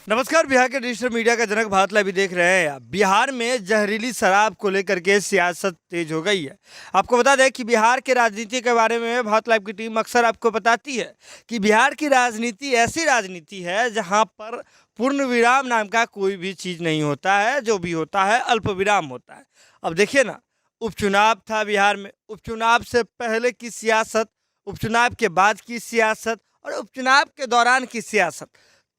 नमस्कार। बिहार के digital media का जनक भारत लाइव देख रहे हैं आप। बिहार में जहरीली शराब को लेकर के सियासत तेज हो गई है। आपको बता दें कि बिहार के राजनीति के बारे में भारत लाइव की टीम अक्सर आपको बताती है कि बिहार की राजनीति ऐसी राजनीति है जहां पर पूर्ण विराम नाम का कोई भी चीज़ नहीं होता है। जो भी होता है अल्प विराम होता है। अब देखिए ना, उपचुनाव था बिहार में, उपचुनाव से पहले की सियासत, उपचुनाव के बाद की सियासत और उपचुनाव के दौरान की सियासत,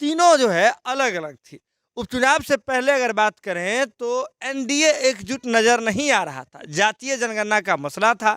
तीनों जो है अलग अलग थी। उपचुनाव से पहले अगर बात करें तो एनडीए एकजुट नज़र नहीं आ रहा था। जातीय जनगणना का मसला था।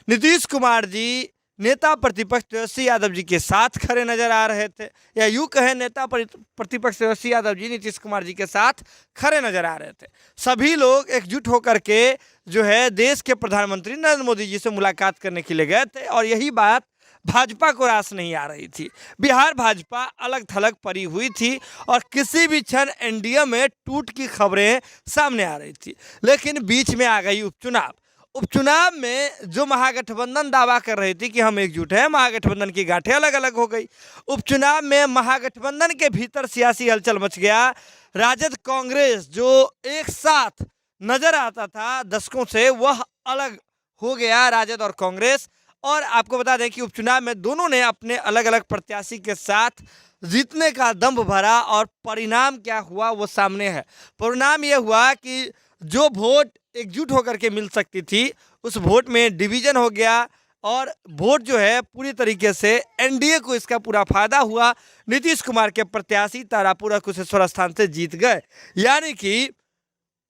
नीतीश कुमार जी नेता प्रतिपक्ष तेजस्वी यादव जी के साथ खड़े नजर आ रहे थे, या यूँ कहें नेता प्रतिपक्ष तेजस्वी यादव जी नीतीश कुमार जी के साथ खड़े नजर आ रहे थे। सभी लोग एकजुट होकर के जो है देश के प्रधानमंत्री नरेंद्र मोदी जी से मुलाकात करने के लिए गए थे, और यही बात भाजपा को रास नहीं आ रही थी। बिहार भाजपा अलग थलग पड़ी हुई थी और किसी भी क्षण एनडीए में टूट की खबरें सामने आ रही थी। लेकिन बीच में आ गई उपचुनाव। उपचुनाव में जो महागठबंधन दावा कर रही थी कि हम एकजुट हैं, महागठबंधन की गांठें अलग अलग हो गई। उपचुनाव में महागठबंधन के भीतर सियासी हलचल मच गया। राजद कांग्रेस जो एक साथ नजर आता था दशकों से, वह अलग हो गया, राजद और कांग्रेस। और आपको बता दें कि उपचुनाव में दोनों ने अपने अलग अलग प्रत्याशी के साथ जीतने का दंभ भरा, और परिणाम क्या हुआ वो सामने है। परिणाम ये हुआ कि जो वोट एकजुट होकर के मिल सकती थी, उस वोट में डिवीजन हो गया, और वोट जो है पूरी तरीके से एनडीए को इसका पूरा फायदा हुआ। नीतीश कुमार के प्रत्याशी तारापुर और कुशेश्वर स्थान से जीत गए। यानी कि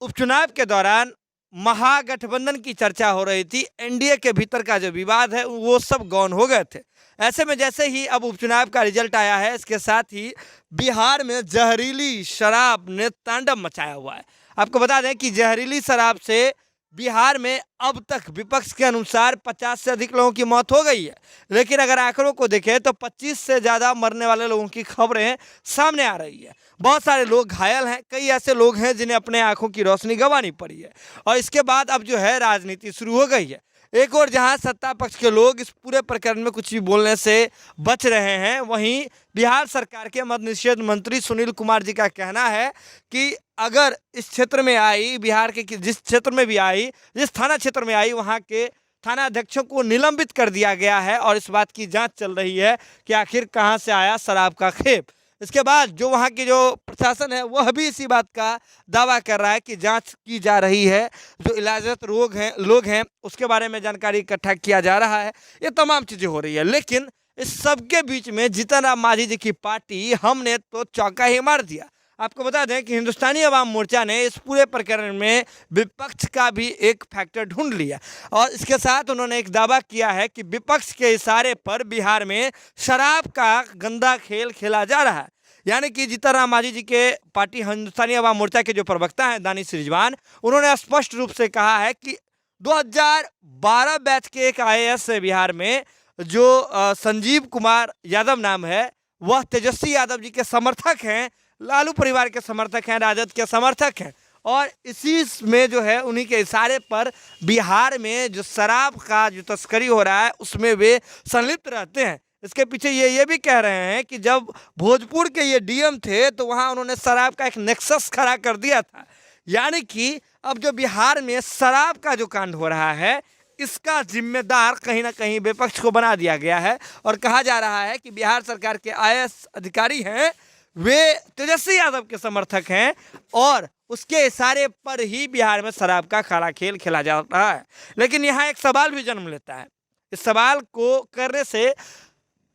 उपचुनाव के दौरान महागठबंधन की चर्चा हो रही थी, एनडीए के भीतर का जो विवाद है वो सब गौन हो गए थे। ऐसे में जैसे ही अब उपचुनाव का रिजल्ट आया है, इसके साथ ही बिहार में जहरीली शराब ने तांडव मचाया हुआ है। आपको बता दें कि जहरीली शराब से बिहार में अब तक विपक्ष के अनुसार 50 से अधिक लोगों की मौत हो गई है। लेकिन अगर आंकड़ों को देखें तो 25 से ज़्यादा मरने वाले लोगों की खबरें सामने आ रही है। बहुत सारे लोग घायल हैं, कई ऐसे लोग हैं जिन्हें अपने आंखों की रोशनी गंवानी पड़ी है। और इसके बाद अब जो है राजनीति शुरू हो गई है। एक और जहां सत्ता पक्ष के लोग इस पूरे प्रकरण में कुछ भी बोलने से बच रहे हैं, वहीं बिहार सरकार के मद्य निषेध मंत्री सुनील कुमार जी का कहना है कि अगर इस क्षेत्र में आई, बिहार के जिस क्षेत्र में भी आई, जिस थाना क्षेत्र में आई, वहां के थाना अध्यक्षों को निलंबित कर दिया गया है, और इस बात की जांच चल रही है कि आखिर कहां से आया शराब का खेप। इसके बाद जो वहाँ की जो प्रशासन है वह भी इसी बात का दावा कर रहा है कि जांच की जा रही है, जो इलाजरत लोग हैं उसके बारे में जानकारी इकट्ठा किया जा रहा है। ये तमाम चीज़ें हो रही है। लेकिन इस सब के बीच में जीतन राम मांझी जी की पार्टी हमने तो चौका ही मार दिया। आपको बता दें कि हिंदुस्तानी अवाम मोर्चा ने इस पूरे प्रकरण में विपक्ष का भी एक फैक्टर ढूंढ लिया, और इसके साथ उन्होंने एक दावा किया है कि विपक्ष के इशारे पर बिहार में शराब का गंदा खेल खेला जा रहा है। यानी कि जीतन राम मांझी जी के पार्टी हिंदुस्तानी अवाम मोर्चा के जो प्रवक्ता हैं दानिश रिजवान, उन्होंने स्पष्ट रूप से कहा है कि 2012 बैच के एक IAS है बिहार में, जो संजीव कुमार यादव नाम है, वह तेजस्वी यादव जी के समर्थक हैं, लालू परिवार के समर्थक हैं, राजद के समर्थक हैं, और इसी में जो है उन्हीं के इशारे पर बिहार में जो शराब का जो तस्करी हो रहा है उसमें वे संलिप्त रहते हैं। इसके पीछे ये भी कह रहे हैं कि जब भोजपुर के ये डीएम थे तो वहाँ उन्होंने शराब का एक नेक्सस खड़ा कर दिया था। यानी कि अब जो बिहार में शराब का जो कांड हो रहा है, इसका जिम्मेदार कहीं ना कहीं विपक्ष को बना दिया गया है, और कहा जा रहा है कि बिहार सरकार के IAS अधिकारी हैं वे तेजस्वी यादव के समर्थक हैं, और उसके इशारे पर ही बिहार में शराब का काला खेल खेला जा रहा है। लेकिन यहाँ एक सवाल भी जन्म लेता है। इस सवाल को करने से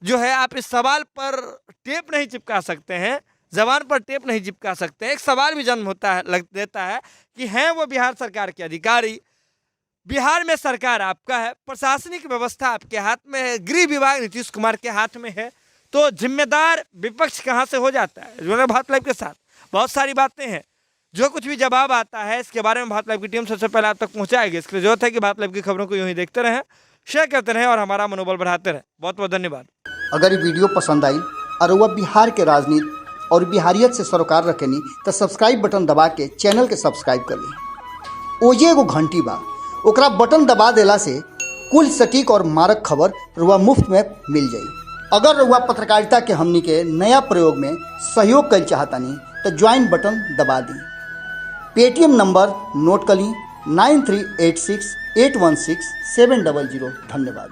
जो है, आप इस सवाल पर टेप नहीं चिपका सकते हैं, जबान पर टेप नहीं चिपका सकते हैं। एक सवाल भी जन्म होता है, लग देता है कि हैं वो बिहार सरकार के अधिकारी, बिहार में सरकार आपका है, प्रशासनिक व्यवस्था आपके हाथ में है, गृह विभाग नीतीश कुमार के हाथ में है, तो जिम्मेदार विपक्ष कहाँ से हो जाता है। जो भारत लाइव के साथ बहुत सारी बातें हैं, जो कुछ भी जवाब आता है इसके बारे में भारत लाइव की टीम सबसे पहले आप तक पहुँचाएगी। इसके लिए जरूरत है कि भारत लाइव की खबरों को यूँ ही देखते रहें, शेयर करते रहें और हमारा मनोबल बढ़ाते रहें। बहुत बहुत धन्यवाद। अगर ये वीडियो पसंद आई और वह बिहार के राजनीति और बिहारियत से सरोकार रखेनी तो सब्सक्राइब बटन दबा के चैनल के सब्सक्राइब कर ली। ओजे एगो घंटी बा, ओकरा बटन दबा देला से कुल सटीक और मारक खबर रुआ मुफ्त में मिल जाई। अगर रुआ पत्रकारिता के हमनी के नया प्रयोग में सहयोग कर चाहतानी तो ज्वाइन बटन दबा दी। पेटीएम नंबर नोट कर ली 9386816700। धन्यवाद।